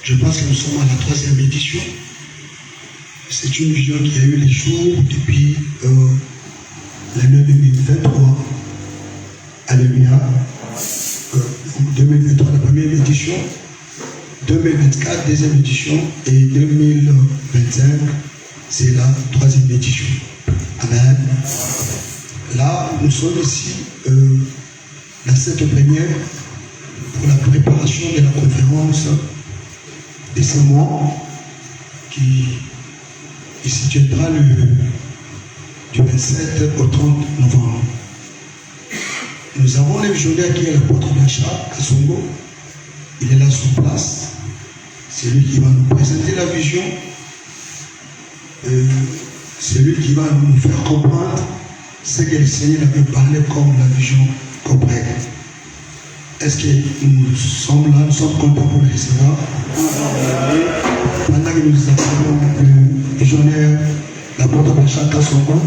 Je pense que nous sommes à la 3e édition. C'est une vision qui a eu les jours depuis l'année 2023. Alléluia. 2023, la première édition. 2024, deuxième édition. Et 2025, c'est la 3e édition. Amen. Là, nous sommes ici dans cette première pour la préparation de la conférence de ce mois qui se tiendra du 27 au 30 novembre. Nous avons le visionnaire qui est l'apôtre Blanchard Kasongo. Il est là sur place. C'est lui qui va nous présenter la vision. C'est lui qui va nous faire comprendre ce que le Seigneur avait parlé comme la vision comprenne. Est-ce que nous sommes là, nous sommes contents pour le recevoir? Pendant que nous appelons le visionnaire, l'apôtre Blanchard Kasongo.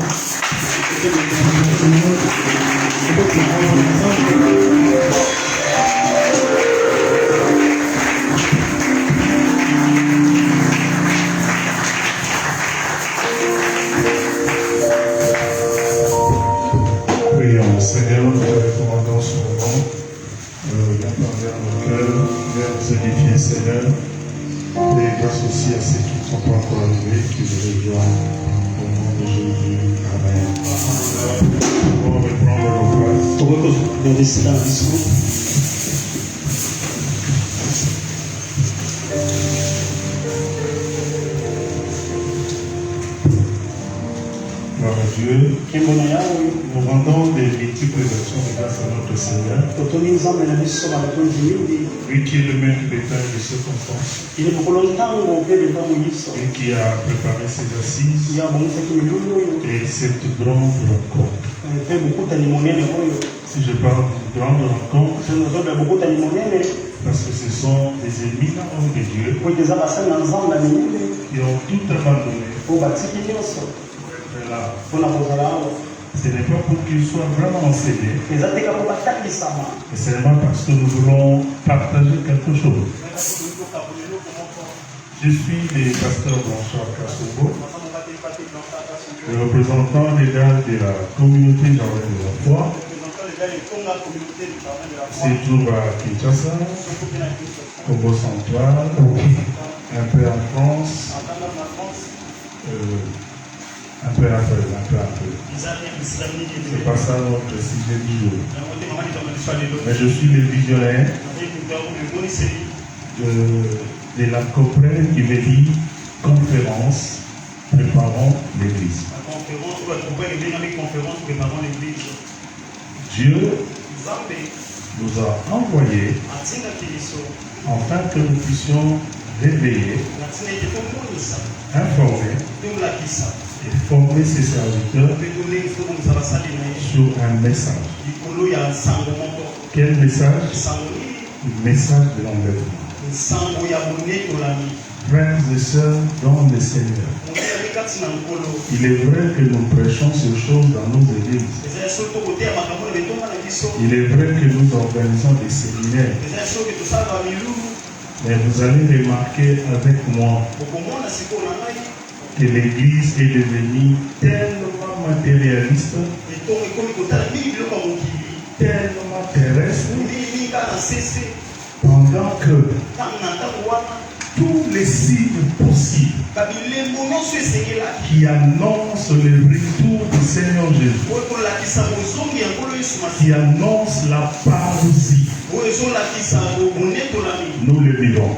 Prions, Seigneur, nous te recommandons ce moment. Viens parler à nos cœurs, viens nous édifier, Seigneur. Et grâce aussi à ceux qui ne sont pas encore arrivés, qui nous rejoignent au nom de Jésus. Amen. On va reprendre nos places. Gloire à Dieu. Nous rendons des multiples actions de grâce à notre Seigneur. Lui qui est le maître des temps et des circonstances. Et qui a préparé ses assises. Et cette grande rencontre. Si je parle d'une grande rencontre, parce que ce sont des éminents hommes de Dieu qui ont tout abandonné. Là. Ce n'est pas pour qu'ils soient vraiment enseignés, mais seulement parce que nous voulons partager quelque chose. Je suis le pasteur Blanchard Kasongo, le représentant légal de la communauté Jardin de la Foi. Se trouve à Kinshasa, Congo central, un peu en France. Un peu. C'est pas ça notre sujet du jour. Mais je suis le visionnaire de la COPREL qui veut dire conférence préparons l'Église. Dieu nous a envoyés afin que nous puissions réveiller, informer et former ses serviteurs sur un message. Quel message? Le message de l'enlèvement. Frères et sœurs dans le Seigneur, il est vrai que nous prêchons ces choses dans nos églises. Il est vrai que nous organisons des séminaires. Mais vous allez remarquer avec moi que l'Église est devenue tellement matérialiste, tellement terrestre, pendant que tous les signes possibles qui annoncent le retour du Seigneur Jésus, qui annoncent la parousie, nous le vivons.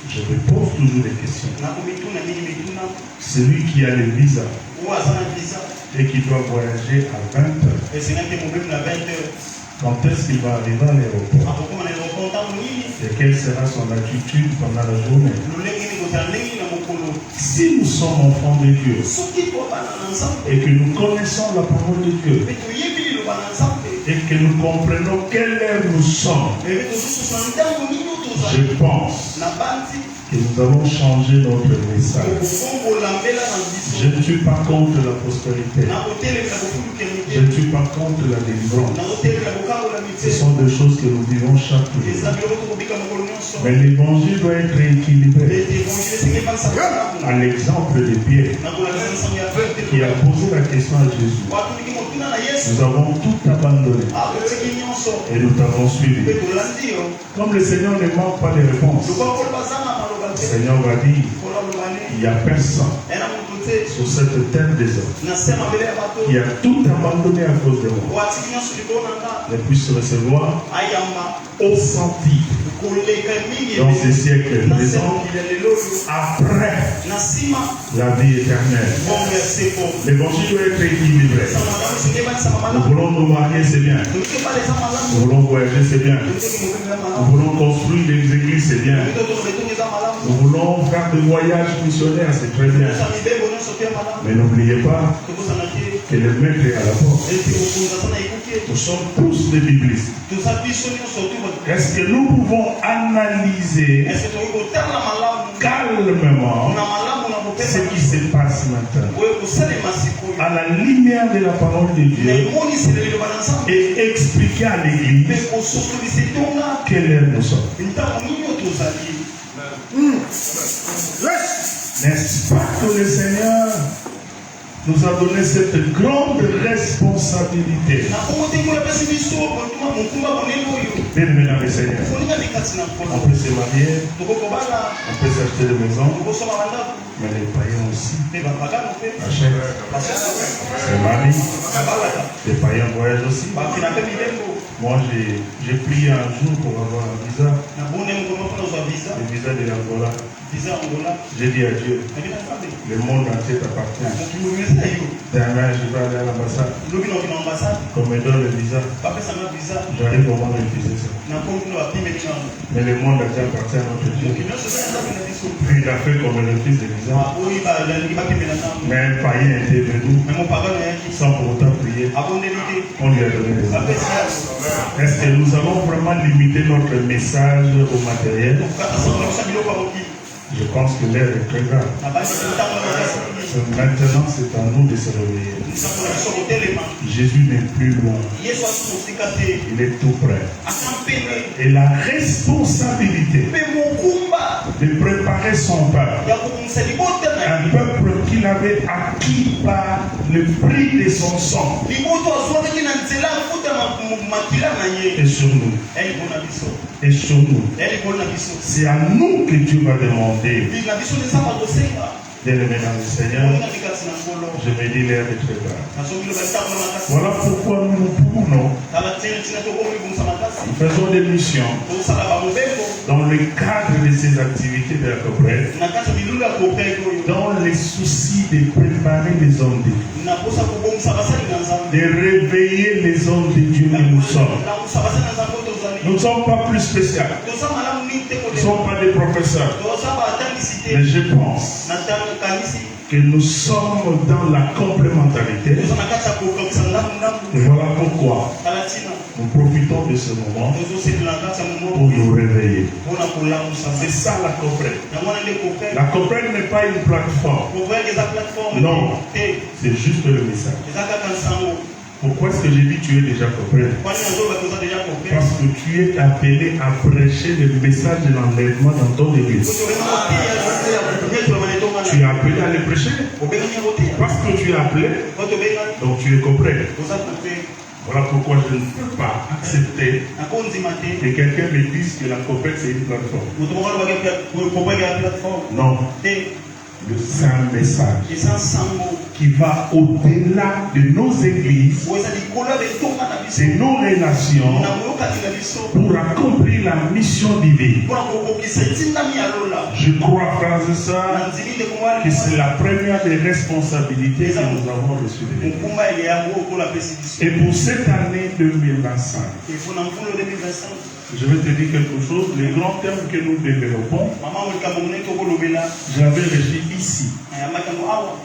Je me pose toujours des questions. Celui qui a le visa et qui doit voyager à 20 heures, quand est-ce qu'il va arriver à l'aéroport? Et quelle sera son attitude pendant la journée? Si nous sommes enfants de Dieu et que nous connaissons la parole de Dieu, et que nous comprenions quelle heure nous sommes, je pense que nous avons changé notre message. Je ne suis pas contre la prospérité. Je ne suis pas contre la délivrance. Ce sont des choses que nous vivons chaque jour. Mais l'évangile doit être équilibré. À l'exemple de Pierre, qui a posé la question à Jésus. Nous avons tout abandonné et nous t'avons suivi. Comme le Seigneur ne manque pas de réponses, le Seigneur va dire, il n'y a personne sur cette terre des hommes qui a tout abandonné à cause de moi ne puisse recevoir au senti dans ces siècles présents après la vie éternelle. L'évangile doit être équilibré. Nous voulons nous marier, c'est bien. Nous voulons voyager, c'est bien. Nous voulons construire des églises, c'est bien. Nous voulons faire des voyages missionnaires, c'est très bien. Mais n'oubliez pas que le maître est à la porte. Nous sommes tous des biblistes. Est-ce que nous pouvons analyser calmement ce qui se passe maintenant à la lumière de la parole de Dieu et expliquer à l'Église quelle heure nous sommes? N'est-ce pas que le Seigneur nous a donné cette grande responsabilité? Bien-aimés dans le Seigneur, on peut se marier, on peut s'acheter des maisons, mais les païens aussi achètent, se marient, les païens voyagent aussi. Moi, j'ai prié un jour pour avoir un visa, le visa de l'Angola. J'ai dit à Dieu, le monde entier t'appartient. Demain, je vais aller à l'ambassade. Qu'on me donne le visa. J'arrive au moment d'utiliser ça. Mais le monde entier appartient à notre Dieu. Puis il a fait qu'on me refuse le visa. Mais un païen était venu sans pour autant prier. On lui a donné le visa. Est-ce que nous avons vraiment limité notre message au matériel? Je pense que l'air est très grave. Maintenant, c'est à nous de se réveiller. Jésus n'est plus loin. Il est tout près. Et la responsabilité de préparer son peuple, un peuple qu'il avait acquis par le prix de son sang, est sur nous. Et sur nous. C'est à nous que Dieu va demander. Bien-aimés dans le Seigneur, je me dis l'air est très grave. Voilà pourquoi nous pouvons. Nous faisons des missions dans le cadre de ces activités de la Coprelle, dans les soucis de préparer les hommes de Dieu, de réveiller les hommes de Dieu que nous sommes. Nous ne sommes pas plus spéciaux. Nous ne sommes pas des professeurs. Mais je pense que nous sommes dans la complémentarité. Et voilà pourquoi nous profitons de ce moment pour nous réveiller. C'est ça la Coprelle. La Coprelle n'est pas une plateforme. Non, c'est juste le message. Pourquoi est-ce que j'ai dit tu es déjà Coprelle? Parce que tu es appelé à prêcher le message de l'enlèvement dans ton église. Tu es appelé à le prêcher. Parce que tu es appelé, donc tu es Coprelle. Voilà pourquoi je ne peux pas accepter que quelqu'un me dise que la Coprelle c'est une plateforme. Non. C'est un message qui va au-delà de nos églises, de nos relations, pour accomplir la mission divine. Je crois, frères et sœurs, que c'est la première des responsabilités que nous avons reçues. Et pour cette année 2025, Je vais te dire quelque chose. Les grands termes que nous développons, j'avais reçu ici.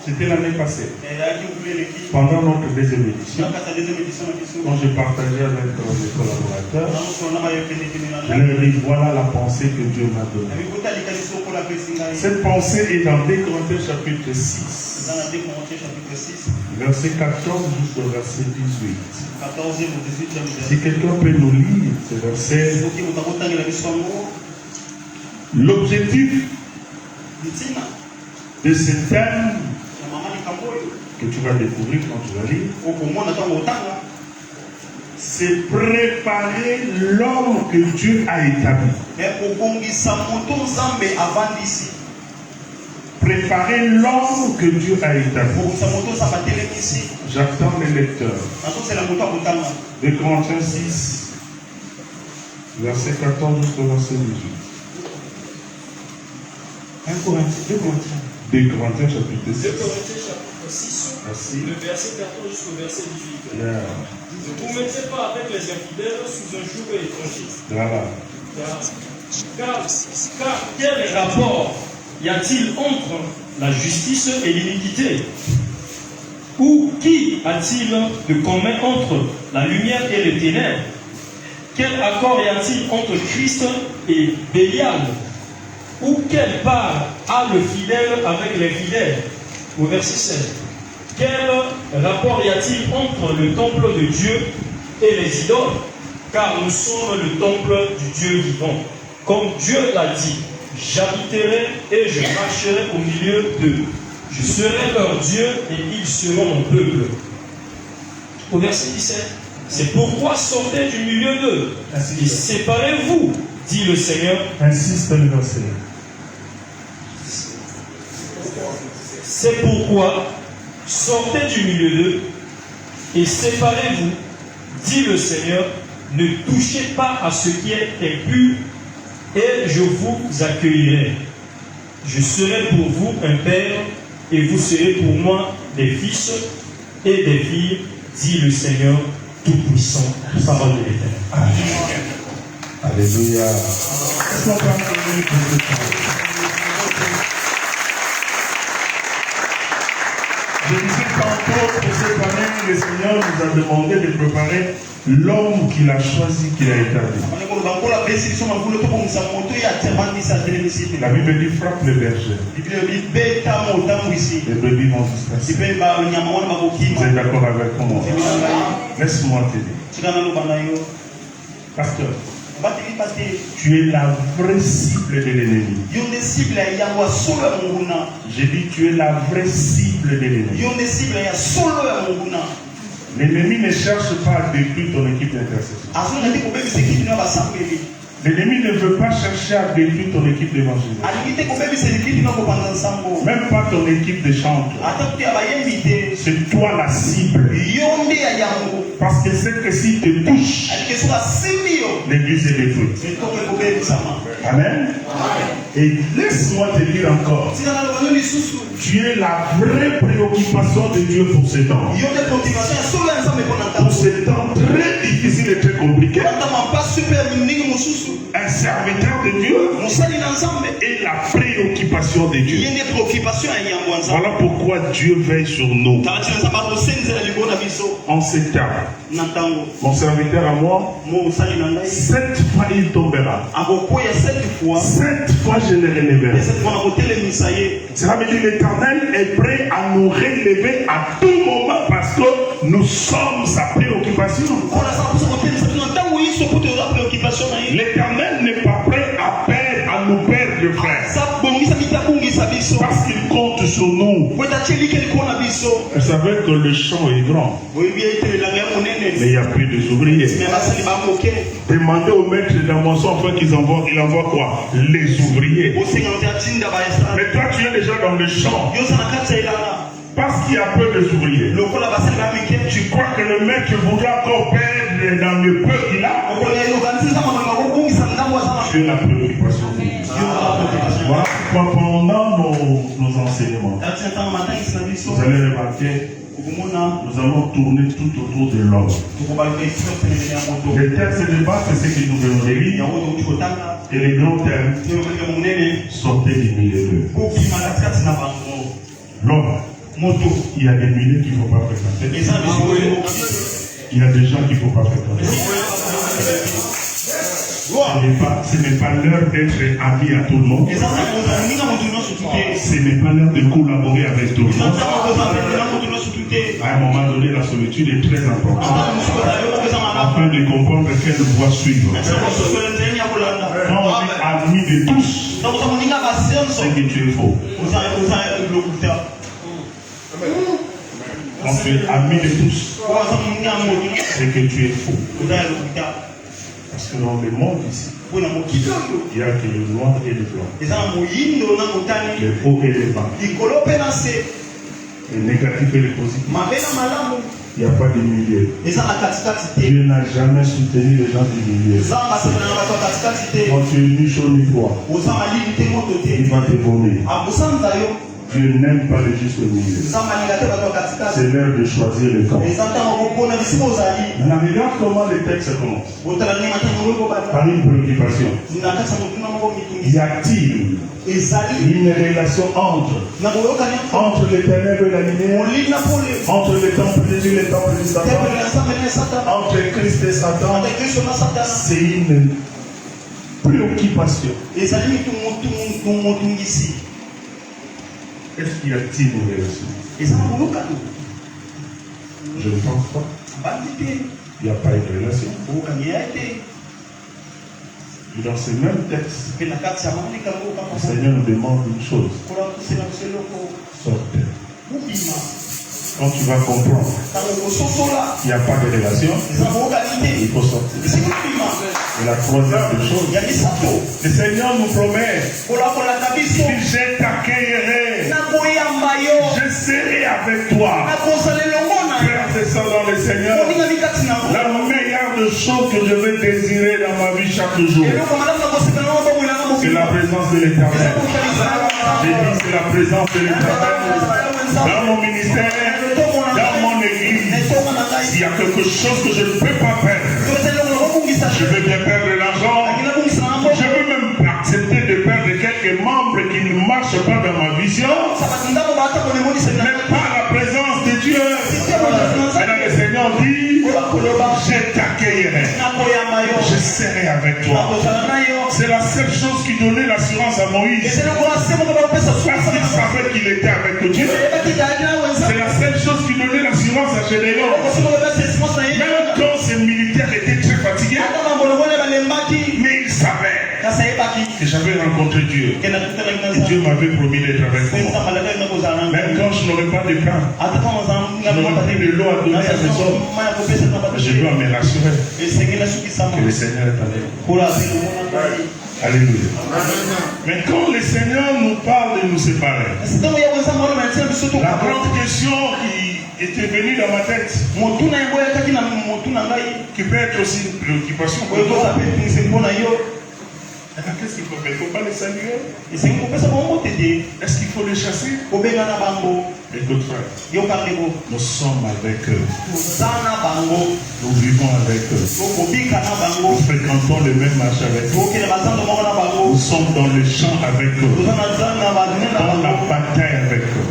C'était l'année passée. Pendant notre deuxième édition, quand j'ai partagé avec les collaborateurs, je leur ai dit voilà la pensée que Dieu m'a donnée. Cette pensée est dans 2 Corinthiens chapitre 6. Verset 14 jusqu'au verset 18. Si quelqu'un peut nous lire ce verset. L'objectif de ce thème que tu vas découvrir quand tu vas lire, c'est préparer l'homme que Dieu a établi. Préparer l'homme que Dieu a établi. J'attends les lecteurs. 2 Corinthiens 6, verset 14 jusqu'au verset 18. 2 Corinthiens chapitre 6. 2 Corinthiens chapitre 6, le verset 14 jusqu'au verset 18. Yeah. Ne vous mettez pas avec les infidèles sous un joug étranger. Voilà. Car quel rapport y a-t-il entre la justice et l'iniquité? Ou qui a-t-il de commun entre la lumière et les ténèbres? Quel accord y a-t-il entre Christ et Bélial? Ou quelle part a le fidèle avec les fidèles? Au verset 7. Quel rapport y a-t-il entre le temple de Dieu et les idoles? Car nous sommes le temple du Dieu vivant. Comme Dieu l'a dit, j'habiterai et je marcherai au milieu d'eux. Je serai leur Dieu et ils seront mon peuple. Au verset 17. C'est pourquoi sortez du milieu d'eux et séparez-vous, dit le Seigneur. Insiste le verset. C'est pourquoi sortez du milieu d'eux et séparez-vous, dit le Seigneur. Ne touchez pas à ce qui est impur et je vous accueillerai. Je serai pour vous un père et vous serez pour moi des fils et des filles, dit le Seigneur Tout-Puissant. Parole de l'Éternel. Alléluia. Je disais tantôt pour cette année, le Seigneur nous a demandé de préparer l'homme qu'il a choisi, qu'il a établi. La Bible dit frappe le berger. Les brebis vont disperser. Vous êtes d'accord avec moi? Laisse-moi te dire. Pasteur, tu es la vraie cible de l'ennemi. J'ai dit tu es la vraie cible de l'ennemi. L'ennemi ne cherche pas à détruire ton équipe d'intercession. L'ennemi ne veut pas chercher à détruire ton équipe d'évangélisation. Même pas ton équipe de chante. C'est toi la cible. Parce que c'est que s'il te touche, l'église est détruite. Amen. Et laisse-moi te dire encore, tu es la vraie préoccupation de Dieu pour ces temps. Pour ces temps très difficiles et très compliqués. Un serviteur de Dieu est la préoccupation de Dieu. Voilà pourquoi Dieu veille sur nous. En ces temps, mon serviteur à moi, 7 fois il tombera. 7 fois je le relèverai. Cela veut dire que l'Éternel est prêt à nous relever à tout moment parce que nous sommes sa préoccupation. L'Éternel n'est pas prêt à nous perdre, frère. Parce qu'il compte sur nous. Vous savez que le champ est grand. Mais il n'y a plus d'ouvriers. Demandez au maître de la moisson afin qu'il envoie quoi? Les ouvriers. Mais toi tu es déjà dans le champ. Parce qu'il y a peu d'ouvriers. Tu crois que le maître voudra encore perdre dans le peu qu'il a? Tu es la préoccupation. Voilà pourquoi pendant nos enseignements, vous allez remarquer, nous allons tourner tout autour de l'homme. Les textes de base, c'est ce que nous venons de lire. Et les grands termes, sortez du milieu d'eux. L'homme, il y a des milieux qu'il ne faut pas fréquenter. Il y a des gens qu'il ne faut pas fréquenter. Ce n'est pas l'heure d'être ami à tout le monde. Ce n'est pas l'heure de collaborer avec tout le monde. À un moment donné, la solitude est très importante. Afin de comprendre quelle voie suivre. Quand on est ami de tous, c'est que tu es faux. Quand tu es ami de tous, c'est que tu es faux. Parce que dans le monde ici, il n'y a que le noir et le blanc. Le haut et le bas. Le négatif et le positif. Il n'y a pas de milieu. Dieu n'a jamais soutenu les gens du milieu. Quand tu es ni chaud ni froid, il va te vomir. Dieu n'aime pas le juste milieu. C'est l'heure de choisir le camp. Maintenant, regarde comment le texte commence. Par une préoccupation. Y a-t-il une relation entre l'éternel et la lumière, entre le temple de Dieu et le temple de Satan, entre Christ et Satan? C'est une préoccupation. Est-ce qu'il y a-t-il une relation? Je ne pense pas. Il n'y a pas de relation. Et dans ce même texte, le Seigneur nous demande une chose. Sortez. Quand tu vas comprendre qu'il n'y a pas de relation, il faut sortir. Et la troisième chose, le Seigneur nous promet qu'il je t'accueillerai, je serai avec toi. Frères et sœurs dans le Seigneur, la meilleure chose que je vais désirer dans ma vie chaque jour, c'est la présence de l'Éternel. J'ai dit c'est la présence de l'Éternel. Dans mon ministère, dans mon église, s'il y a quelque chose que je ne peux pas faire, je veux bien perdre l'argent, je veux même accepter de perdre quelques membres qui ne marchent pas dans ma vision, mais pas la présence de Dieu. Maintenant le Seigneur dit, je t'accueillerai, je serai avec toi. C'est la seule chose qui donnait l'assurance à Moïse, parce qu'il savait qu'il était avec Dieu. C'est la seule chose qui donnait l'assurance à Gédéon. Même quand ces militaires étaient très fatigués, mais il savait que j'avais rencontré Dieu. Et Dieu m'avait promis d'être avec moi. Même quand je n'aurais pas de pain, je n'aurais plus de l'eau à donner à mes hommes, je dois me rassurer que le Seigneur est avec moi. Alléluia. Mais quand le Seigneur nous parle de nous séparer, la grande question qui était venue dans ma tête, qui peut être aussi une préoccupation pour toi. Qu'est-ce qu'il faut faire? Il ne faut pas les saluer. Est-ce qu'il faut les chasser? Écoute frère, nous sommes avec eux. Nous vivons avec eux. Nous fréquentons le même marché avec eux. Nous sommes dans le champ avec eux. Dans la bataille avec eux.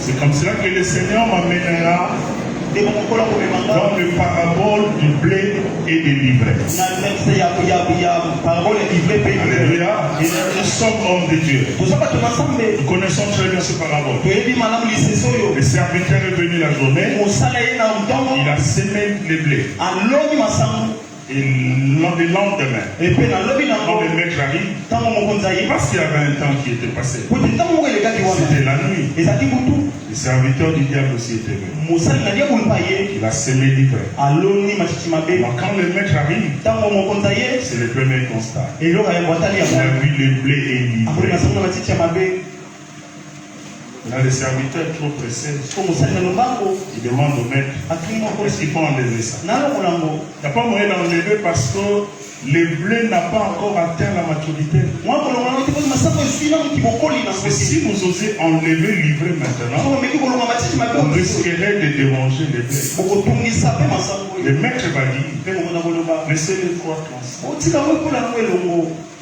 C'est comme cela que le Seigneur m'amènera dans le parabole du blé et des livrets. Alléluia. Nous sommes hommes de Dieu. Nous connaissons très bien ce parabole. Le serviteur est venu la journée. Il a semé le blé. Et le lendemain, quand le maître arrive, parce qu'il y avait un temps qui était passé, c'était la nuit. Le serviteur du diable aussi était venu. Il a semé l'ivraie. Alors quand le maître arrive, c'est le premier constat. Il a vu le blé et l'ivraie. Là, les serviteurs trop pressés. Ils demandent au maître, est-ce qu'il faut enlever ça? Il n'y a pas moyen d'enlever parce que le blé n'a pas encore atteint la maturité. Mais si vous osez enlever, livrer maintenant, vous risquerez de déranger les blés. Le maître va dire, laissez-les croire comme ça.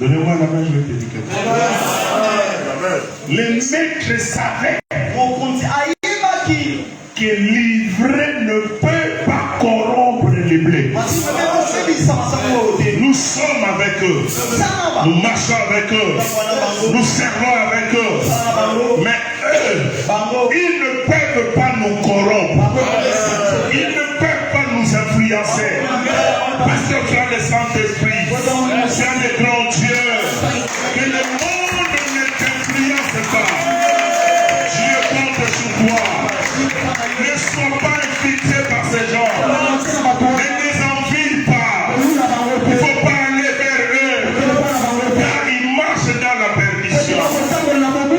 Donnez-moi la main, je vais te dire quelque chose. Les maîtres savaient que livrer ne peut pas corrompre les blés. Nous sommes avec eux. Nous marchons avec eux. Nous servons avec eux. Mais eux, ils ne peuvent pas nous corrompre. Ils ne peuvent pas nous influencer. Parce que tu as le Saint-Esprit. Tu as le grand Dieu. Que le monde ne t'influence pas. Dieu compte sur toi. Ne sois pas infiltré par ces gens. Ne les envie pas. Il ne faut pas aller vers eux. Car ils marchent dans la perdition.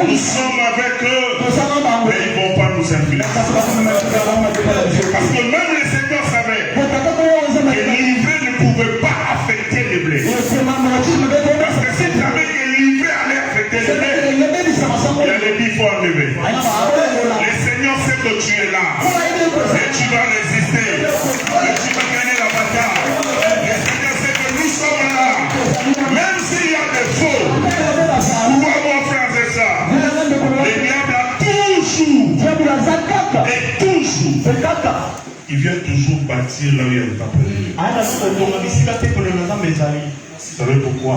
Nous sommes avec eux. Mais ils ne vont pas nous influencer. Parce que même les Seigneurs savaient que livrer ne pouvait pas affecter les blés. Parce que si tu savais que livrer allait affecter les blés, il allait dire qu'il faut enlever. Le Seigneur sait que tu es là. Et tu vas résister. Et tu vas gagner la bataille. Le Seigneur sait que nous sommes là. Même s'il y a des faux. Pourquoi mon frère c'est ça? Le diable a toujours. Et toujours. Il vient toujours bâtir là où il n'y a pas prévu. Vous savez pourquoi?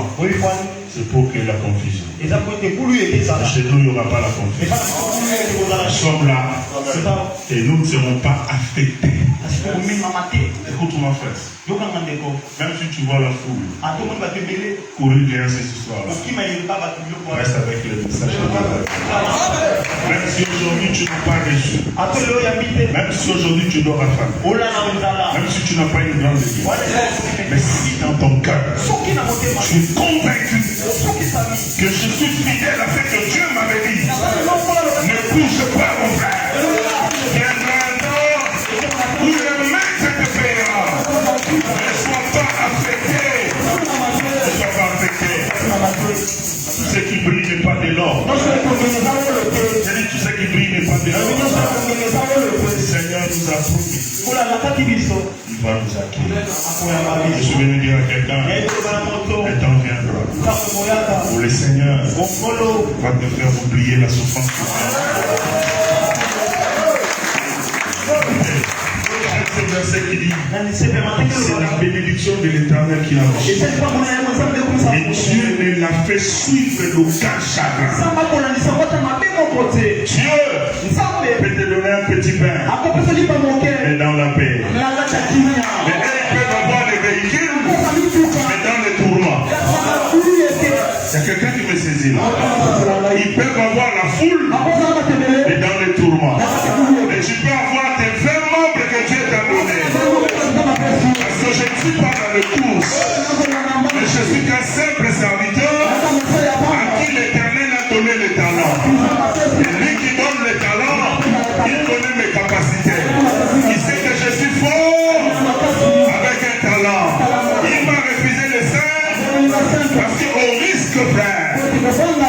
C'est pour qu'il y ait la confusion. Chez nous, il n'y aura pas la confusion. Nous sommes là et nous ne serons pas affectés. Écoute-moi, frère. Même si tu vois la foule courir derrière cette histoire-là, reste avec le message. Même si aujourd'hui tu n'as pas reçu, même si aujourd'hui tu dors affamé, même si tu n'as pas une grande église, mais si dans ton cœur tu es convaincu que je suis fidèle à ce que Dieu m'avait dit, ne bouge pas mon frère. Viendra un temps où le maître te paiera. Ne sois pas affecté. Ne sois pas affecté. Tout ce qui brille n'est pas de l'or. J'ai dit tout ce qui brille n'est pas de l'or. Le Seigneur nous a promis. Il va nous accueillir. Je suis venu dire à quelqu'un, le temps viendra où le Seigneur va te faire oublier la souffrance. C'est le verset qui dit, c'est la bénédiction de l'Éternel qui a marché. Et Dieu ne l'a fait suivre d'aucun chagrin. Dieu peut te donner un petit pain, mais dans la paix. Mais ils peuvent avoir des véhicules, mais dans les tournois. Il y a quelqu'un qui me saisit là. Ils peuvent avoir la foule, mais dans les tournois. Mais tu peux avoir tes 20 membres que Dieu t'a donnés. Parce que je ne suis pas dans le course, mais je suis qu'un simple serviteur à qui l'Éternel a donné les talents. Et lui qui donne les talents, il connaît mes capacités. Il sait que je suis fort avec un talent. Il m'a refusé le sein parce qu'au risque, frère,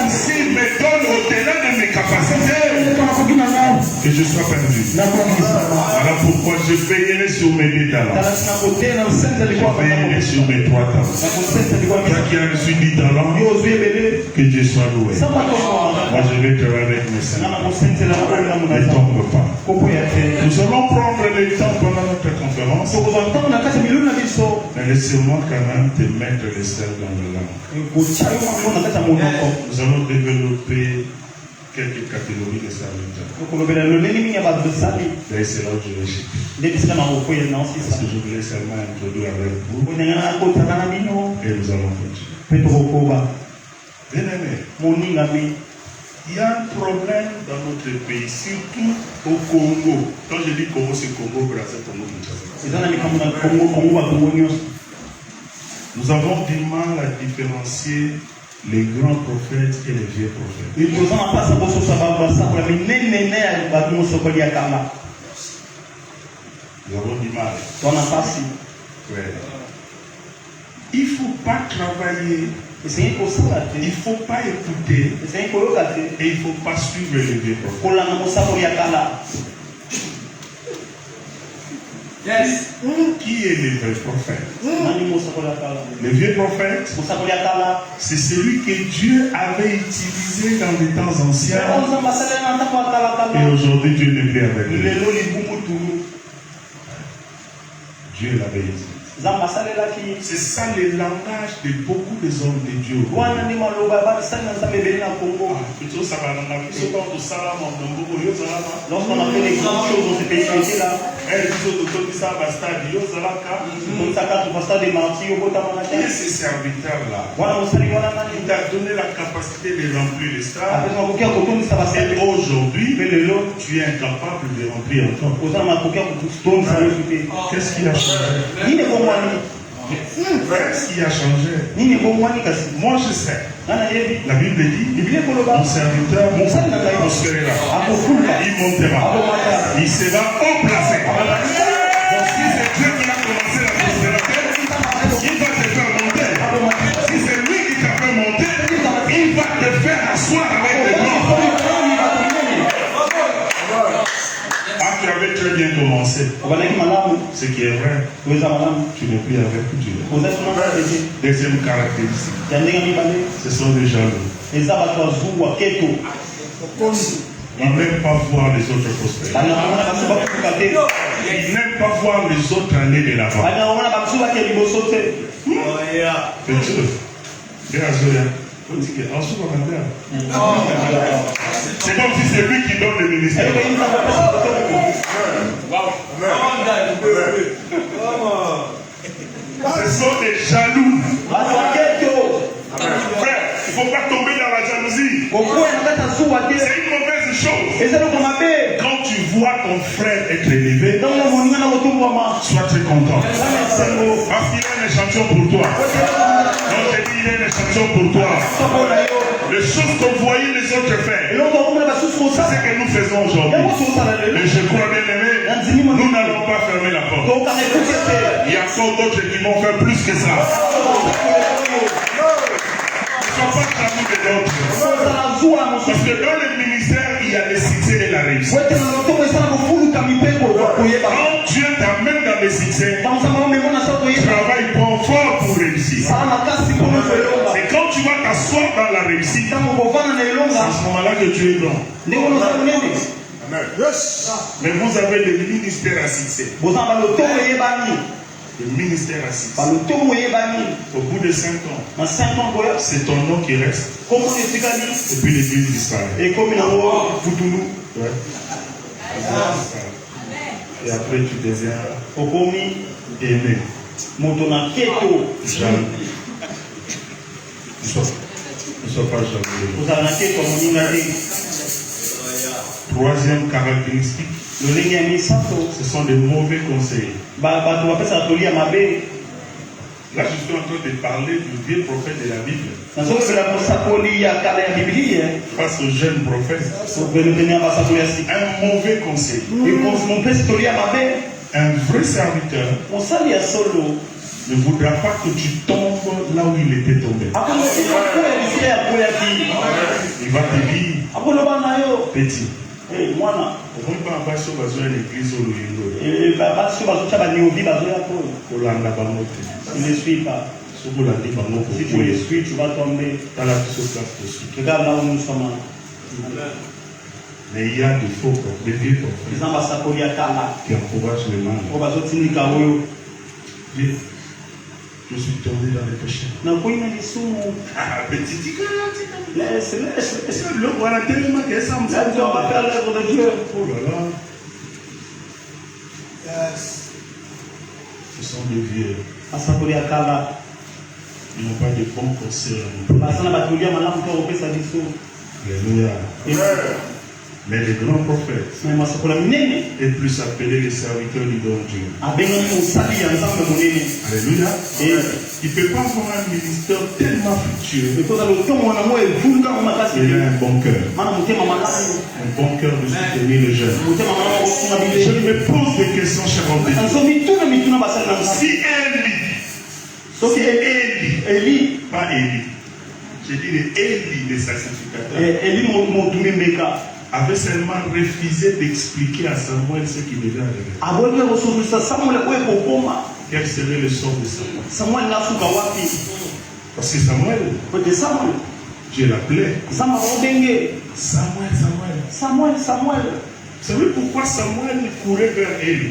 s'il me donne au-delà de mes capacités, que je sois perdu. Voilà pourquoi je veillerai sur mes 2 talents. Je veillerai sur mes 3 talents. Toi qui as reçu 10 talents, que Dieu soit loué. Moi je vais travailler avec mes saints. Ne tombe pas. Nous allons prendre le temps pendant notre conférence. Mais laissez-moi quand même te mettre les sels dans le langue. Nous allons développer quelques catégories de serviteurs. Et c'est là où je vais chercher. Parce que je voulais seulement introduire avec vous. Et nous allons continuer. Bien aimé, il y a un problème dans notre pays, surtout au Congo. Quand je dis Congo, c'est Congo, Brazzaville, Congo, Kinshasa. Nous avons du mal à différencier les grands prophètes et les vieux prophètes. Nous avons du mal. Ouais. Il ne faut pas travailler. Il ne faut pas écouter. Et il ne faut pas suivre les vieux prophètes. Yes. Qui est le vrai prophète? Le vieux prophète, c'est celui que Dieu avait utilisé dans les temps anciens. Et aujourd'hui, Dieu n'est plus avec lui. Dieu l'avait utilisé. C'est ça le langage de beaucoup des hommes de Dieu. Lorsqu'on a fait les grandes choses dans ces pays-là, qui est ce serviteur-là? Il t'a donné la capacité de remplir les stades. Et aujourd'hui, tu es incapable de remplir encore. Qu'est-ce qui a changé? Qu'est-ce qui a changé? Moi je sais. La Bible dit, mon serviteur prospérera. Il montera. Il sera haut placé. Donc si c'est Dieu qui a commencé la prospérité, il va te faire monter. Si c'est lui qui t'a fait monter, il va te faire asseoir avec les grands. Ah, tu avais très bien commencé. Ce qui est vrai, tu n'es plus avec Dieu. Deuxième caractéristique, ce sont des jaloux. Ils n'aiment pas voir les autres prospérer. Ils n'aiment pas voir les autres aller de l'avant. C'est comme si c'est lui qui donne le ministère. Ce sont des jaloux. Frère, il ne faut pas tomber dans la jalousie. C'est une mauvaise chose. Quand tu vois ton frère être élevé, sois très content. Parce qu'il a un échantillon pour toi. Donc je dis, il a un échantillon pour toi. Les choses qu'on voyait les autres faire, c'est ce que nous faisons aujourd'hui. Et je crois bien aimé, nous n'allons pas fermer la porte. Il y a encore d'autres qui vont faire plus que ça. Ne sois pas jaloux de l'autre. Parce que dans le ministère, il y a les succès et la réussite. Quand Dieu t'amène dans les succès, travaille fort pour réussir. C'est quand tu vas t'asseoir dans la réussite, c'est à ce moment-là que tu es bon. Amen. Mais vous avez le ministère à succès. Le ministère à succès. Au bout de 5 ans, c'est ton nom qui reste. Et puis l'église disparaît. Ouais. Et après tu deviens aimé. Jaloux. Ne sois pas jaloux. Troisième caractéristique, ce sont des mauvais conseils. Là, je suis en train de parler du vieux prophète de la Bible. Face au jeune prophète. Un mauvais conseil. Un vrai serviteur ne voudra pas que tu tombes là où il était tombé. Il va te dire, petit. Il ne suit pas. Si tu les suis, tu vas tomber. Regarde là où nous sommes. Mais il y a des faux prophètes, des vieux prophètes qui encouragent les malades. Je suis tombé dans les péchés. Ah, petit, laisse. Le voilà tellement que ça me fait. On va faire l'œuvre de Dieu. Oh là là. Ce sont des vieux. Ils n'ont pas de bons conseils. Alléluia. Mais les grands prophètes est plus appelé les serviteurs du don Dieu. Alléluia. Et il ne peut pas avoir un ministère tellement fructueux. Il a un bon cœur. Un bon cœur de soutenir les jeunes. Je me pose des questions, cher homme. Si Élie, pas Élie, j'ai dit Élie, les sacrificateurs, avait seulement refusé d'expliquer à Samuel ce qui devait arriver. Quel serait le sort de Samuel? Parce que Samuel, Dieu l'appelait. Samuel. Vous savez pourquoi Samuel courait vers Élie?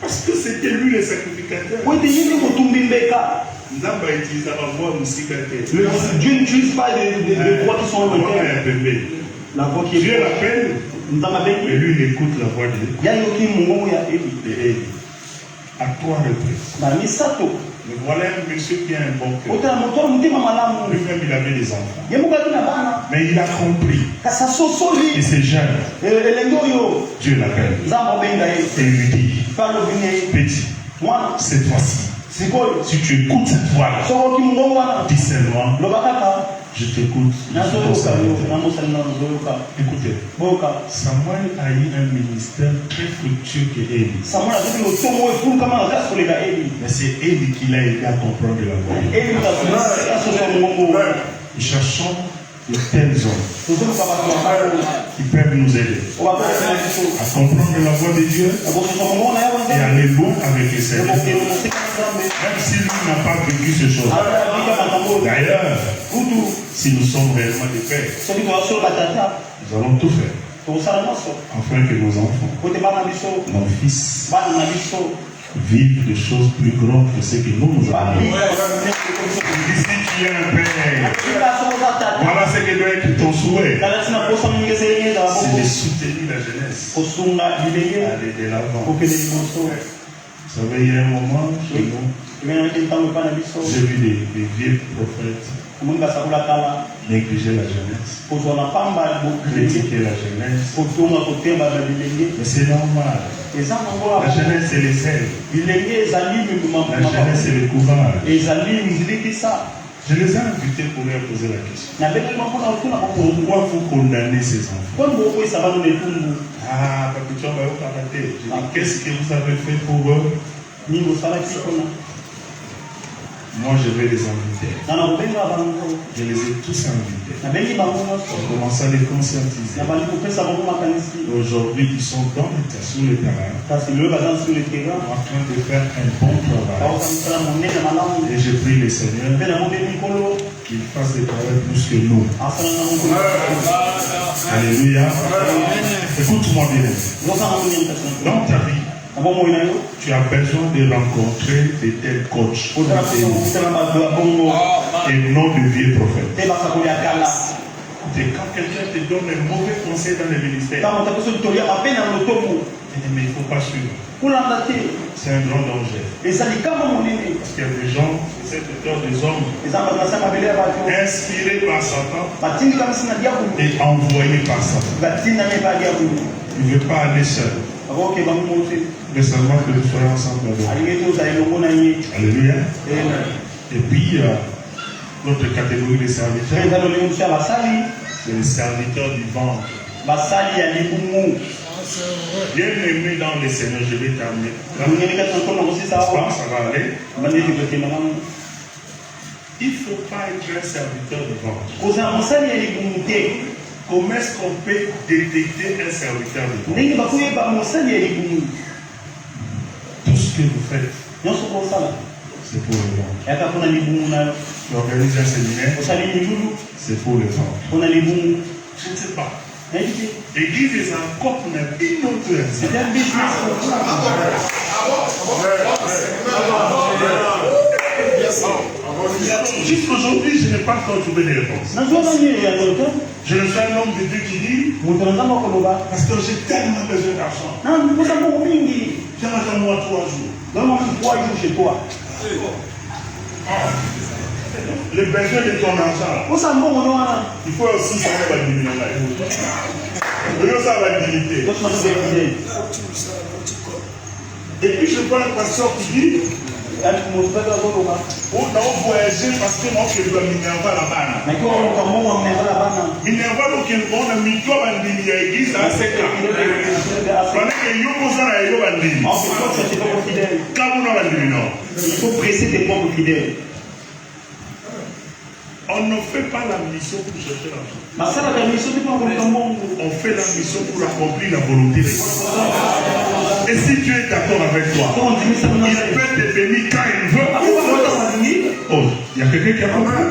Parce que c'était lui le sacrificateur. Dieu n'utilise pas des voix qui sont en la voix qui Dieu l'appelle et lui il écoute la voix de Élie. À 3 reprises. Mais voilà un monsieur qui a un bon cœur. Lui-même il avait des enfants. Mais il a compris. Et c'est jeune. Dieu l'appelle. Et il lui dit, petit, cette fois-ci, si tu écoutes cette voix-là, dis seulement, je t'écoute. Écoutez, Samuel a eu un ministère très fructueux que Élie. Mais c'est Élie qui l'a aidé à comprendre la voix. Nous cherchons de tels hommes qui peuvent nous aider à comprendre la voix de Dieu et aller loin avec le Seigneur. Même si lui n'a pas vécu ce chose. D'ailleurs, si nous sommes réellement des pères, nous allons tout faire afin que nos enfants, nos fils, vivent des choses plus grandes que ce que nous avons. Si tu es un père, voilà ce que doit être ton souhait. C'est de soutenir la jeunesse. Aller de l'avant. Vous savez, il y a un moment chez nous, j'ai vu des vieux prophètes négliger la jeunesse, critiquer la jeunesse. Mais c'est normal. La jeunesse c'est les ailes. La jeunesse c'est le courage. Je les ai invités pour leur poser la question. Pourquoi vous condamnez ces enfants? Ah, qu'est-ce que vous avez fait pour eux? Moi, je vais les inviter. Je les ai tous invités. On commence à les conscientiser. Aujourd'hui, ils sont dans le terrain, sur le terrain, en train de faire un bon travail. Et je prie le Seigneur qu'il fasse des travail plus que nous. Alléluia. Écoute-moi bien. Dans ta vie, tu as besoin de rencontrer de tels coachs et non de vieux prophètes. Et quand quelqu'un te donne un mauvais conseil dans le ministère, mais il ne faut pas suivre. C'est un grand danger. Parce qu'il y a des gens, c'est des hommes inspirés par Satan et envoyés par Satan. Il ne veut pas aller seul. Mais seulement que nous soyons ensemble. Alléluia. Et puis, notre catégorie de serviteurs, c'est les serviteurs du ventre. Bien aimé dans le Seigneur, je vais terminer. Ça va aller. Il ne faut pas être un serviteur de ventre. Comment est-ce qu'on peut détecter un serviteur de ventre? Tout ce que vous faites, c'est pour le ventre. Tu organises un séminaire, c'est pour le ventre. Je ne sais pas. L'église est encore pour une autre. C'est un business. Jusqu'aujourd'hui, je n'ai pas encore trouvé de réponse. Je ne suis un homme de Dieu qui dit, parce que j'ai tellement besoin d'argent. Tiens, moi 3 jours. Donne-moi 3 jours chez toi. les besoins de ton argent. Il faut aussi savoir la dignité. Ça va limiter. Et puis je vois un pasteur qui dit on a voyagé parce que moi je dois Minerva là-bas. Minerva donc on a mis toi dans l'église à 5 ans. Pendant que yo posa na yo bandini. Il faut presser tes propres fidèles. On ne fait pas la mission pour chercher l'argent. On fait la mission pour accomplir la volonté de Dieu. Et si Dieu est d'accord avec toi, il peut te bénir quand il veut. Oh, il y a quelqu'un qui a compris.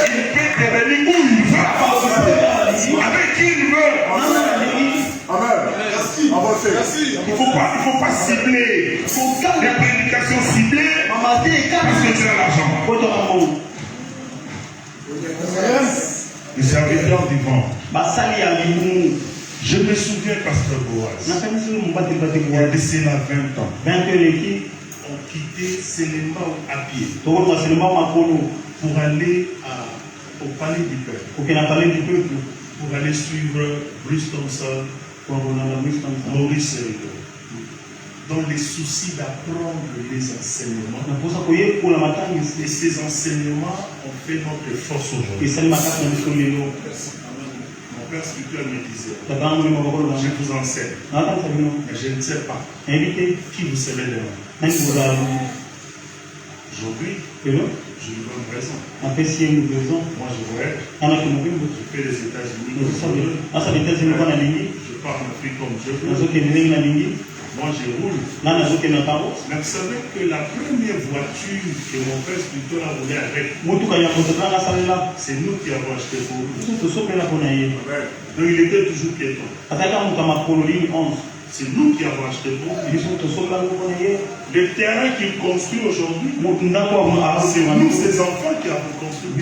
Il peut te bénir où il veut. Avec qui il veut. Amen. Il ne faut pas cibler. Les prédications ciblées parce que tu as l'argent. Le serviteur divin. Je me souviens, pasteur Boaz, il y a de cela 20 ans. On quittait Séléma à pied pour aller au palais du peuple. Pour aller suivre Bruce Thompson, Maurice Rigaud, dans les soucis d'apprendre les enseignements. Et ces enseignements ont fait notre force aujourd'hui. Mon père spirituel me disait, je vous enseigne, mais je ne sais pas qui vous serez demain. Aujourd'hui, je lui donne raison. Moi je voyage, je fais les États-Unis, je pars en Afrique comme je veux. Moi je roule. Mais vous savez que la première voiture que mon père spirituel a roulé avec, c'est nous qui avons acheté pour lui. Donc il était toujours piéton. C'est nous qui avons acheté pour lui. Le terrain qu'il construit aujourd'hui, c'est nous, ses enfants, qui avons construit.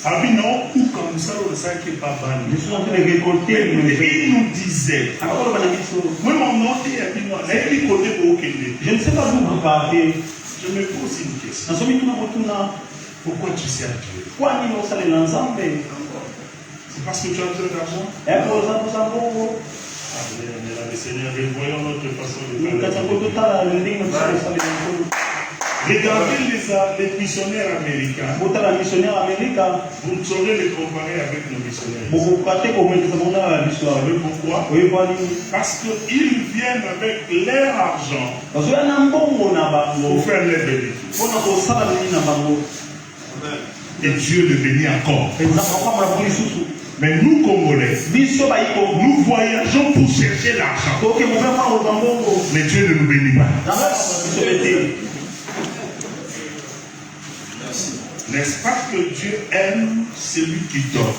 Abinon ou comme ça, on sait qu'il n'est pas banni. Il nous disait, moi mon nom est Abinon, je ne sais pas d'où vous parlez. Je me pose une question. Pourquoi tu sers Dieu? C'est parce que tu as besoin d'argent? Le Seigneur, voyons notre façon de faire. Regardez les missionnaires américains. Vous ne saurez les comparer avec nos missionnaires. Savez pourquoi? Parce qu'ils viennent avec leur argent pour faire les bénéfices. Et Dieu le bénit encore. Mais nous, Congolais, nous voyageons pour chercher l'argent. Mais Dieu ne nous bénit pas. N'est-ce pas que Dieu aime celui qui donne?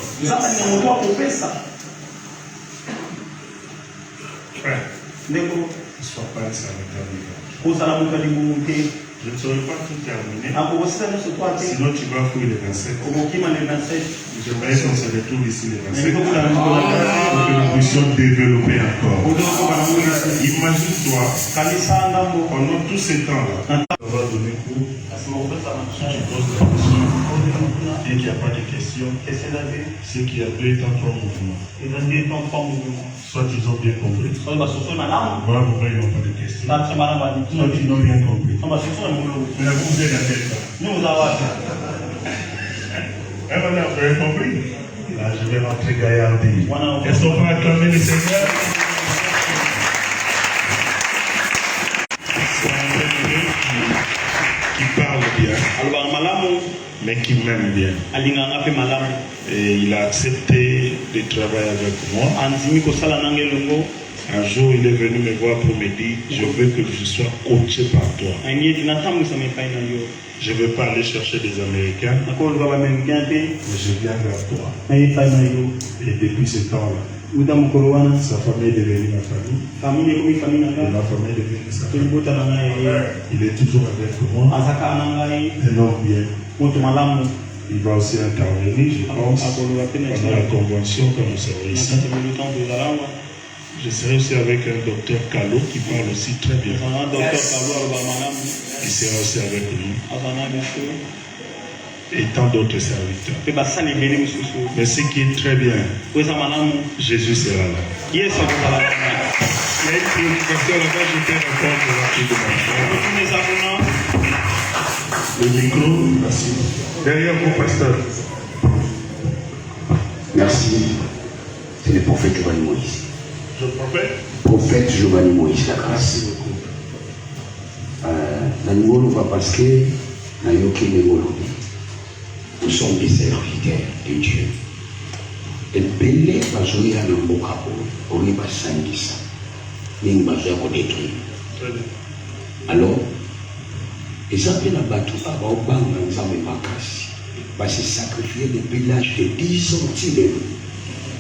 Frère, ne sois pas un serviteur divin. Je ne saurais pas tout terminer. Sinon, tu vas fouiller les 27. J'aimerais qu'on se retrouve ici les 27 pour que nous puissions développer encore. Imagine-toi, pendant tous ces temps-là, on va donner cours. Je pose la question. Et qu'il n'y a pas de questions. C'est qu'il y a 2 temps 3 mouvements. Soit ils ont bien compris. Voilà pourquoi ils n'ont pas de questions. Soit ils n'ont bien compris. Mais vous êtes à quel temps? Maintenant, vous avez compris? Là, je vais rentrer gaillardi. Est-ce qu'on peut acclamer le Seigneur? C'est un homme qui parle bien, mais qui m'aime bien. Et il a accepté de travailler avec moi. Un jour, il est venu me voir pour me dire, je veux que je sois coaché par toi. Je ne veux pas aller chercher des Américains, mais je viens vers toi. Et depuis ce temps-là, sa famille est devenue ma famille. Et ma famille est devenue sa famille. Il est toujours avec moi. Un homme bien. Il va aussi intervenir, je pense, pendant la convention quand nous serons ici. Je serai aussi avec un docteur Kalo qui parle aussi très bien. Il sera aussi avec lui. Et tant d'autres serviteurs. Mais ce qui est très bien, Jésus sera là. Il y a une préoccupation là-bas, je vais répondre rapidement. Le micro, merci. Derrière vous, pasteur. Merci. C'est le prophète Giovanni Moïse. Le prophète? Prophète Giovanni Moïse, la grâce. Nous va parce que nous sommes des serviteurs de Dieu. Et belé va jouer à l'embocabo, on va s'inquiéter. Nous va jouer à détruire. Alors, les appels à Batou, à Baobang, nous avons Makassi, va se sacrifier depuis l'âge de 10 ans,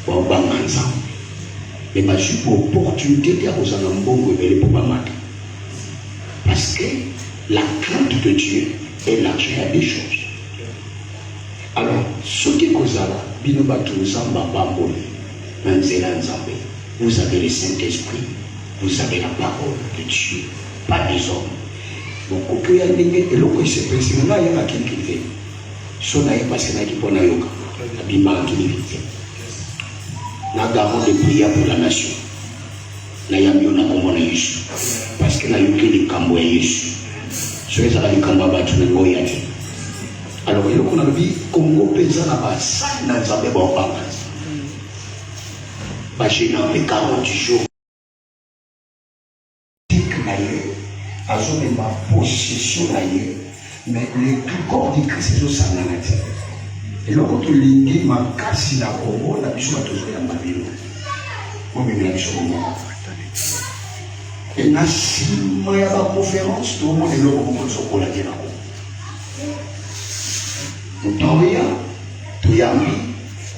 Baobang ensemble. Mais ma suis pour opportunité de aux Anambongo et les Poubamata. Parce que la crainte de Dieu est l'argent à des choses. Alors, ce qui est Kozala, Binobatu Zamba Bamboli, Manzela Nzambe, vous avez le Saint-Esprit, vous avez la parole de Dieu, pas des hommes. Donc, on peut y aller et l'eau se presse. On a y a qui fait. Son aïe parce que n'a qui pona yoka. Abima qui vite. Na garant de prière pour la nation. Na yami on a comment Yesu. Parce que na yoki le kambo Yesu. Soyez à la kamba batu na ngoyati. Alors, il y a un Congo paysan à base, dans les Zambé bon pas. Parce que dans les 40 jours, à ma possession d'ailleurs, mais le corps du Christ est au sananati. Et là, quand on l'ingue, ma casse la Congo, la mission a toujours été en Babylone. Moi, je suis en et na si moi, il y a une conférence, tout le monde est là pour qu'on se collage là. Mutawea, tuyambi,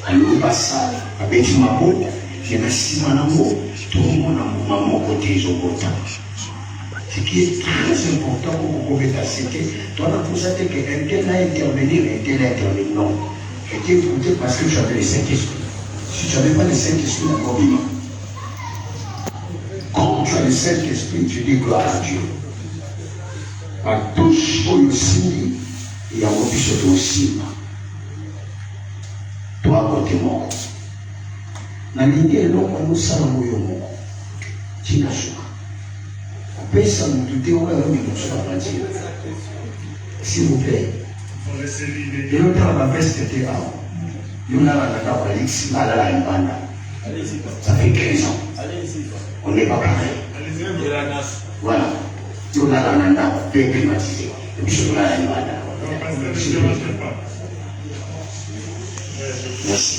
alubasa, abeti mabota, jena sima nango, tout le monde a maman côté Zogota. Ce qui est très important pour vous pouvez t'accepter, toi la posate que un tel a intervenir, un tel a intervenir. Non. J'étais écouté parce que j'avais le Saint-Esprit. Si tu n'avais pas le Saint-Esprit, d'accord, vivant. Quand tu as le Saint-Esprit, tu dis gloire à Dieu. À touche pour le signe. Il y a un officier aussi. Toi, côté moi. Na lingi eloko musala moyo moko. Tina shuka. Pesa mutute oyo yo mikoso ba banjira. S'il vous plaît. Et le temps la veste était là. Il y en a la Alexis, la Mbanda. Ça fait 15 ans. On n'est pas pareil. Voilà. Il y en a la Nanda, bien climatisé. Et puis je la Mbanda. Merci.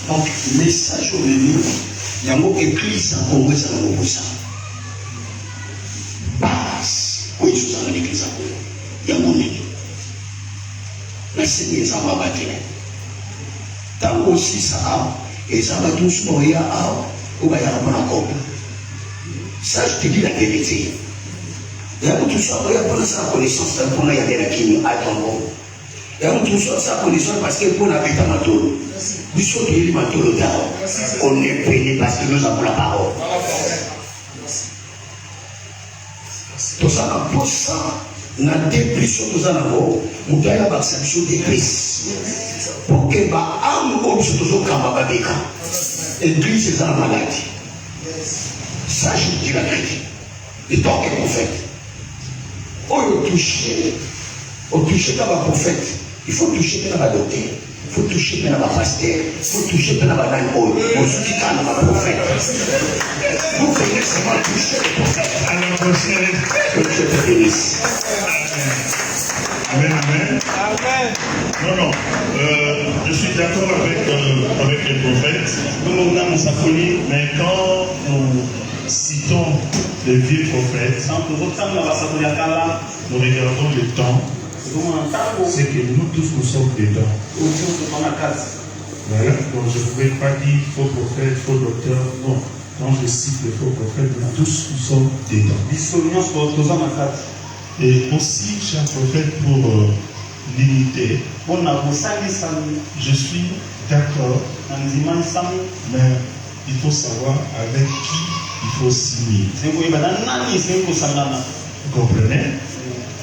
Donc, message au début, il y a un mot église en Congo, ça n'a pas ça. Base, oui, je suis dans l'église en Congo. Il y a un mot. La Seigneur, ça va battre. Tant aussi ça a, et ça va tous mourir à, ou bien il y a un bon. Ça, je te dis la vérité. Il y a tout ça, il y a pas sa connaissance, il y a des qui à ton nom. Il y a tout ça, sa connaissance parce que pour la bête à Matolo. Nous sommes les Matolo d'Ao. On est payé parce que nous avons la parole. Tout ça, pour ça, on a des pressions, tout ça, on doit y avoir cette chose d'église. Pour que ma âme, comme ce toujours Kamababeka, l'église est dans la maladie. Ça, je dis la vérité. Et tant que prophète, au toucher dans ma prophète, il faut toucher dans ma docteur, il faut toucher dans ma pasteur, il faut toucher dans ma langue, au soutien dans ma prophète. Vous venez seulement toucher le prophète. Que Dieu te bénisse. Amen, amen. Non, non. Je suis d'accord avec les prophètes. Mais quand nous citons les vieux prophètes, nous regardons le temps, c'est que nous tous nous sommes dedans. Voilà. Donc je ne pouvais pas dire faux prophète, faux docteur. Non. Quand je cite les faux prophètes, nous tous nous sommes dedans. Et aussi, cher prophète, pour l'unité, je suis d'accord, mais il faut savoir avec qui il faut signer. Vous comprenez?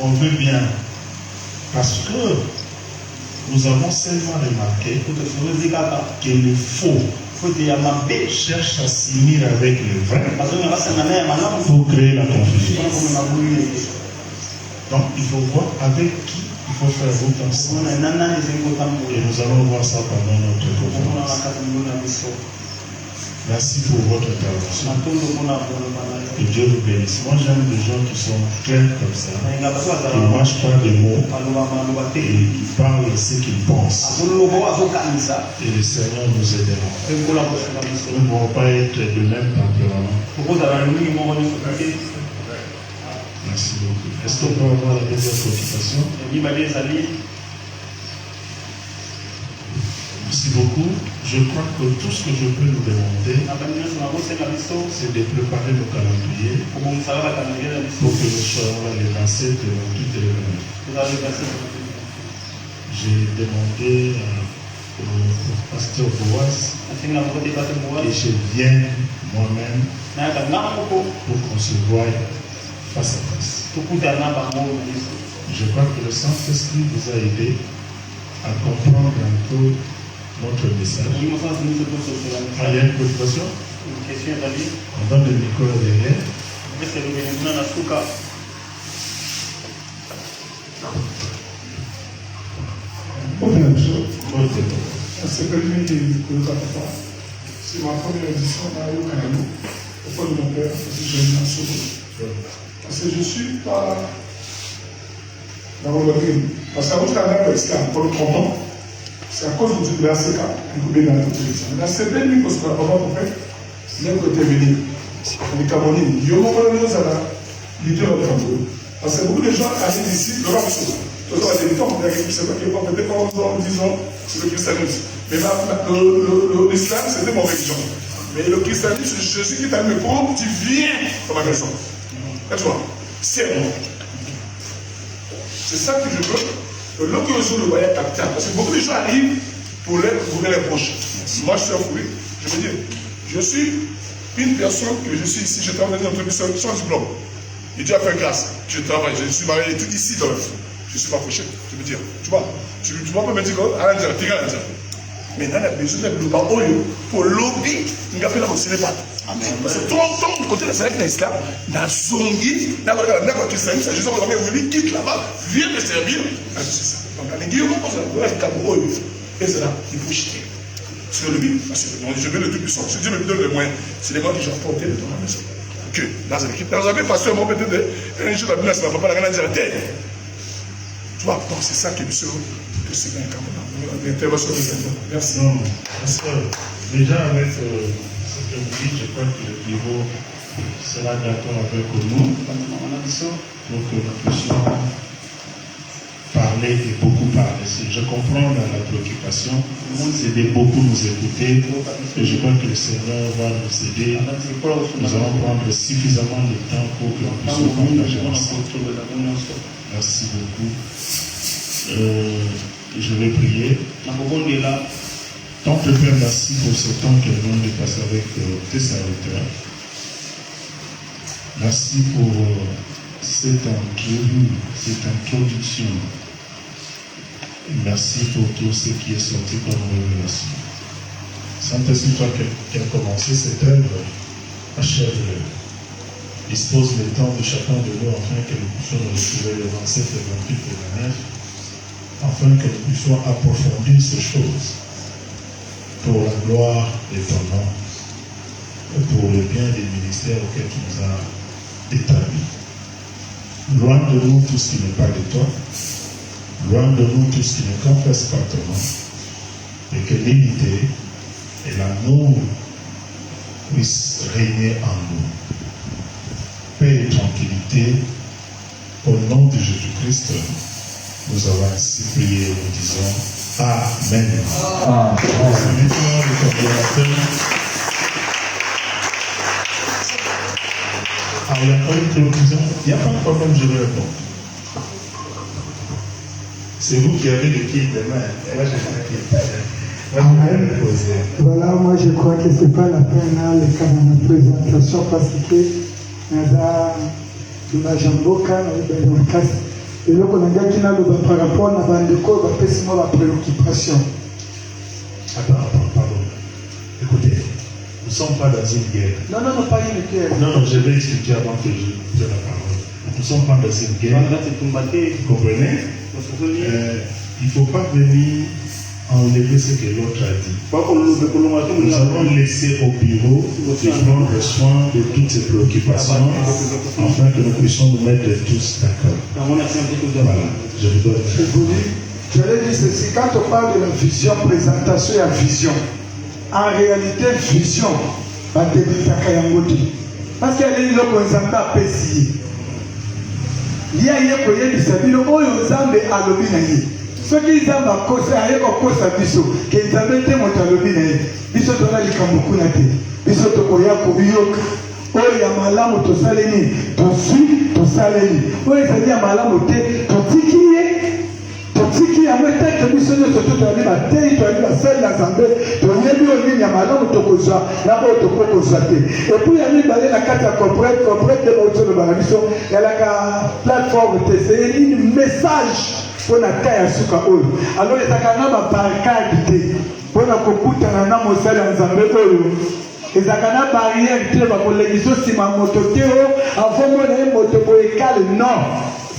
On veut bien. Parce que nous avons seulement remarqué que le faux cherche à s'unir avec le vrai pour créer la confusion. Donc il faut voir avec qui il faut faire route ensemble. Et nous allons voir ça pendant notre conférence. Merci pour votre intervention. Que Dieu vous bénisse. Moi j'aime les gens qui sont clairs comme ça, qui ne mâchent pas des mots et qui parlent ce qu'ils pensent. Et le Seigneur nous aidera. Nous ne pouvons pas être de même tempérament. Merci beaucoup. Est-ce qu'on peut avoir la deuxième préoccupation? Merci beaucoup. Je crois que tout ce que je peux nous demander, c'est de préparer nos calendriers pour que nous soyons les 27 dans toutes les réunions. J'ai demandé au pasteur Boaz que je vienne moi-même pour qu'on se voie face à face. Je crois que le Saint-Esprit vous a aidé à comprendre un peu notre message. Il y a une préoccupation? On donne le micro derrière. C'est ma première édition au Canada, au fond de mon père, parce que j'ai une nation. Parce que je ne suis pas dans le crime. Parce qu'à votre Canada, c'est encore 30 ans. C'est à cause de la CK, la CB, lui, parce que la papa, en fait, il y a un côté venu. Les Camerounais, il y a un moment où nous avons l'idée de Cameroun. Parce que beaucoup de gens arrivent ici, le rap sous. Tous les habitants, c'est pas qu'ils ont peut-être 11 ans, 10 ans, c'est le christianisme. Mais l'islam, c'était mon religion. Mais le christianisme, c'est Jésus qui t'a mis pour tu viens dans ma maison. Tu vois, c'est bon. C'est ça que je veux. L'autre jour, le voyage capital. Parce que beaucoup de gens arrivent pour les proches. Moi, je suis un fruit. Je veux dire, je suis une personne que je suis ici, je travaille dans une entreprise sans diplôme. Et Dieu a fait grâce. Je travaille, je suis marié tout ici dans le fond. Je ne suis pas fauché. Je veux dire, tu vois, tu vois pas me dire que tu as mais il y a besoin de pour lobby, il n'y a pas de pas. Parce que tout le temps, côté de la Sénèque d'Islam, dans Zongi, dans le christianisme, je sais pas comment il quitte là-bas, vient me servir. C'est ça. Donc, les Guillaume, on va faire et c'est là, il faut jeter. C'est le but, parce que je veux le tout puissant. Si Dieu me donne les moyens, c'est les moyens que j'ai apportés dans la maison. Que dans l'équipe, dans la pasteur, moi, peut-être, un jour, la Bible, ça ne va pas la gagner à terre. Tu vois, donc c'est ça que le Seigneur, que c'est bien quand même. L'intervention du Seigneur. Merci. Non, parce que déjà avec ce que vous dites, je crois que le niveau sera d'accord avec nous pour que nous puissions parler et beaucoup parler. Je comprends la préoccupation, c'est de beaucoup nous écouter et je crois que le Seigneur va nous aider. Nous allons prendre suffisamment de temps pour que nous puissions partager ensemble. Merci beaucoup. Je vais prier. Tant que Père, merci pour ce temps que nous avons passé avec tes serviteurs. Merci pour cette entrevue, cette introduction. Merci pour tout ce qui est sorti comme révélation. Saint-Esprit, toi qui as commencé cette œuvre, achève-le. Dispose le temps de chacun de nous afin que nous puissions nous retrouver le 27 et le 28 et le 9, afin que nous puissions approfondir ces choses pour la gloire de ton nom et pour le bien des ministères auxquels tu nous as établis. Loin de nous tout ce qui n'est pas de toi, loin de nous tout ce qui ne confesse pas ton nom, et que l'unité et l'amour puissent régner en nous. Paix et tranquillité, au nom de Jésus-Christ, nous avons ainsi prié et nous disons Amen. Amen. Alors, il n'y a pas une préoccupation, il n'y a pas de problème, je vais répondre. C'est vous qui avez le pied de main, et là j'ai un pied. Amen. Voilà, moi je crois que ce n'est pas la peine hein, le cas de la présentation parce que nous avons et donc on a gagné par rapport à Bandeko, on a préoccupation. Attends, pardon. Écoutez, nous ne sommes pas dans une guerre. Non, pas une guerre. Non, je vais expliquer avant que je dise la parole. Nous ne sommes pas dans une guerre. Vous comprenez? Il ne faut pas venir enlever ce que l'autre a dit. Nous allons laisser au bureau de prendre soin de toutes ces préoccupations afin que nous puissions nous mettre tous d'accord. Voilà, je vous donne. Je l'ai dit ceci, quand on parle de la vision, présentation et vision, en réalité, vision, parce qu'il y a des gens qui ont apprécié. Il y a des gens qui ont apprécié. Ce qui ont apprécié, qu'ils avaient été montalobis, ils sont dans les Kamukunate, ils sont au Koyako, oyo ya malamu tosaleli tosui tosaleli oyo ezali ya malamu te totiki yango eteke biso nyonso to toyali batei toyali basali na nzambe toyebi oyo nini ya malamu tokozwa na oyo tokokozwa te epui ya mibale na kati ya comprete baotolobaka biso yalaka plateforme te c'est une message mpo na ta ya suka oyo alors ezalaka na babarkade te mpo na kokutana na mosali ya nzambe oyo ezalaka na barrière te bakolekisa nsima moto te oyo avomona ye moto boyekale non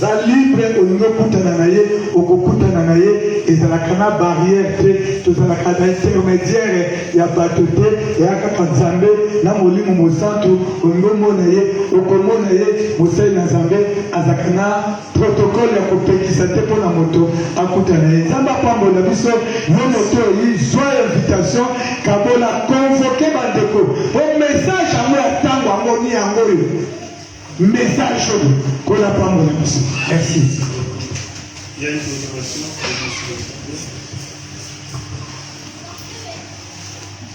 za libre olingi okutana na ye okokutana na ye ezalaka na barrière te tozalaka na intermédiaire ya bato te eya kaka nzambe na molimo mosantu olingi omona ye okomona ye mosali na nzambe azalaka na protocole ya kopekisa te mpo na moto akutana ye nzambe apambola biso yo moto oyi zwa invitation kabola convoke bandeko o message yango ya ntango yango ni yango oyo message oyo kola pambola biso merci. Il y a une observation.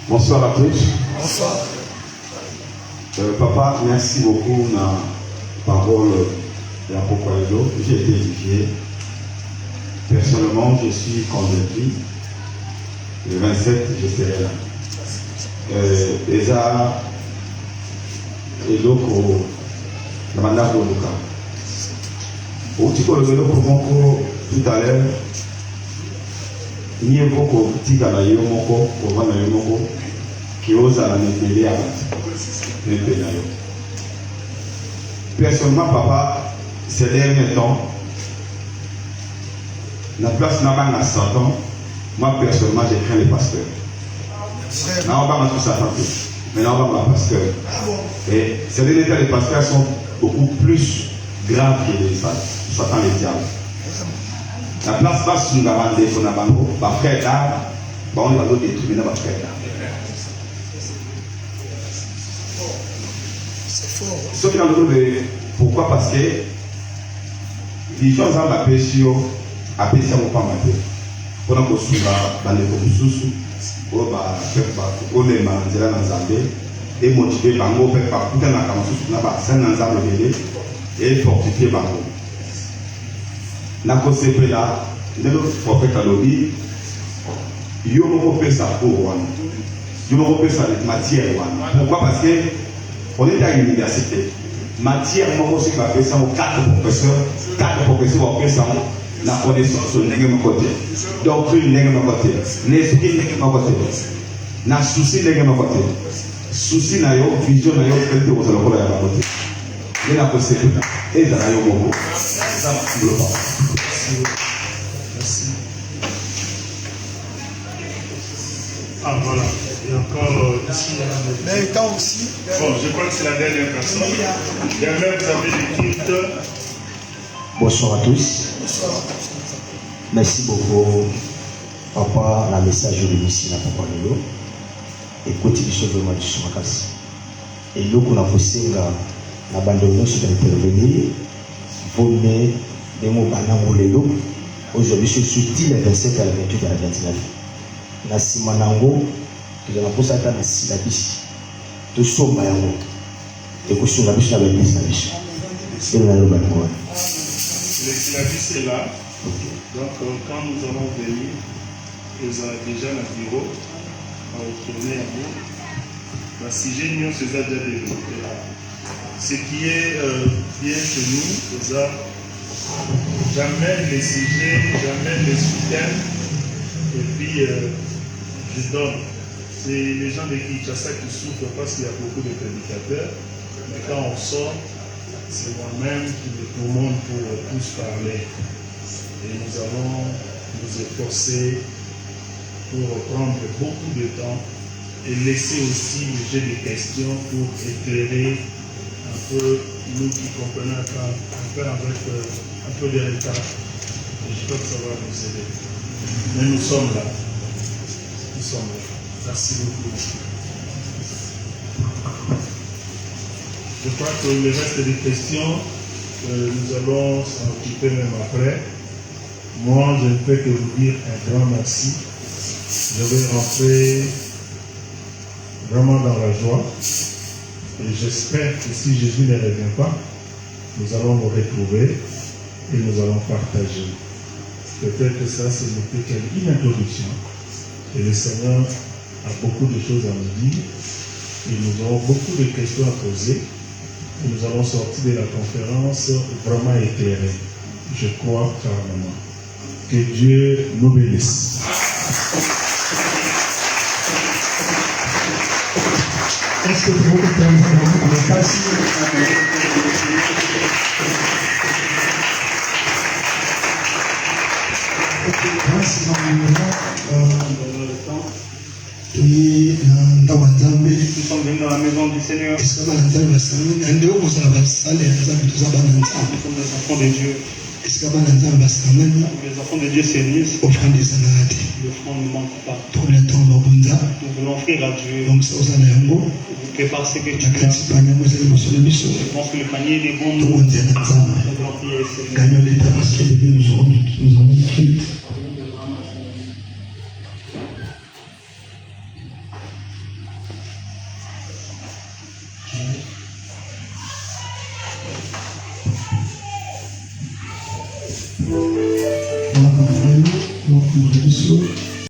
Bonsoir à tous. Bonsoir. Papa, merci beaucoup pour la parole de la Pokwaido. J'ai été édifié. Personnellement, je suis convaincu. Le 27, je serai là. Déjà, et donc, la mandat de Luka. Au petit peu de tout à l'heure, il y a beaucoup de petits gars qui osent la météo à personnellement, papa, ces derniers temps, la place n'a pas 100 ans. Moi, personnellement, j'ai craint les pasteurs. Là, on va mettre tout ça tant mais là, on va mettre pasteur. Et ces derniers temps, les pasteurs sont beaucoup plus graves que les Satan, les diables. La place passe sur la bande de Fonabango, ma frère là, on va l'autre détruire, ma frère là. Ce qui est en train de. Pourquoi? Parce que les gens ont appelé sur mon pas maté. Pendant que je suis dans les communes, on est dans Zambé et motivé Bango, fait par tout un ensemble et fortifier Bango. La conséquence là, le prophète a dit, il y a un ça pour il y a un ça avec matière. Pourquoi? Parce que on est à l'université. Matière, moi aussi, je vais faire ça aux 4 professeurs vont faire ça. La connaissance n'est pas mon côté. Doctrine n'est pas mon côté. L'esprit n'est pas mon côté. La souci n'est pas mon côté. Souci n'a pas vision n'a pas fait de votre côté. Et la conséquence, et dans la yoga. Merci. Ah voilà. Et encore ici. Mais étant aussi. Bon, je crois que c'est la dernière personne. Il y a même, vous avez l'équipe. Bonsoir à tous. Bonsoir. Merci beaucoup, papa, la message de Missi, la papa Lolo. Écoutez, je suis vraiment du Somakas. Et nous, qu'on a poussé la bande de sur l'intervenir, vous mettez des mots banaux Lolo. Aujourd'hui, je suis dit le 27 à la 28 à la 29. Nasi Manango, que j'ai posé à la syllabus. Tout sommes Mayango. Et que sur la biche, la belle syllabus. C'est le Bango. Le syllabus est là. Donc, quand nous allons venir, ils ont déjà le bureau, on va retourner à vous. La sujet nous c'est déjà développé. Ce qui est bien chez nous, c'est ça. Jamais les sujets, jamais les soutiens. Et puis, je donne. C'est les gens de Kinshasa qui souffrent parce qu'il y a beaucoup de prédicateurs. Mais quand on sort, c'est moi-même qui me commande pour tous parler. Et nous allons nous efforcer pour prendre beaucoup de temps et laisser aussi le jeu de questions pour éclairer un peu nous qui comprenons un peu avec un peu de retard. Et je crois que ça va nous aider. Mais nous sommes là. Nous sommes là. Merci beaucoup. Je crois que le reste des questions, nous allons s'en occuper même après. Moi, je ne peux que vous dire un grand merci. Je vais rentrer vraiment dans la joie. Et j'espère que si Jésus ne revient pas, nous allons nous retrouver et nous allons partager. Peut-être que ça, c'est une introduction. Et le Seigneur a beaucoup de choses à nous dire. Et nous aurons beaucoup de questions à poser. Et nous allons sortir de la conférence vraiment éclairés. Je crois carrément. Que Dieu nous bénisse. Est-ce que vous pouvez me passer Nous sommes venus dans la maison du Seigneur. Nous sommes des enfants de Dieu. Les enfants de Dieu s'élisent. L'offrande ne manque pas. Nous voulons offrir à Dieu. Prépare ce que tu as. Je pense que le panier est bon. Nous voulons prier Seigneur. Nous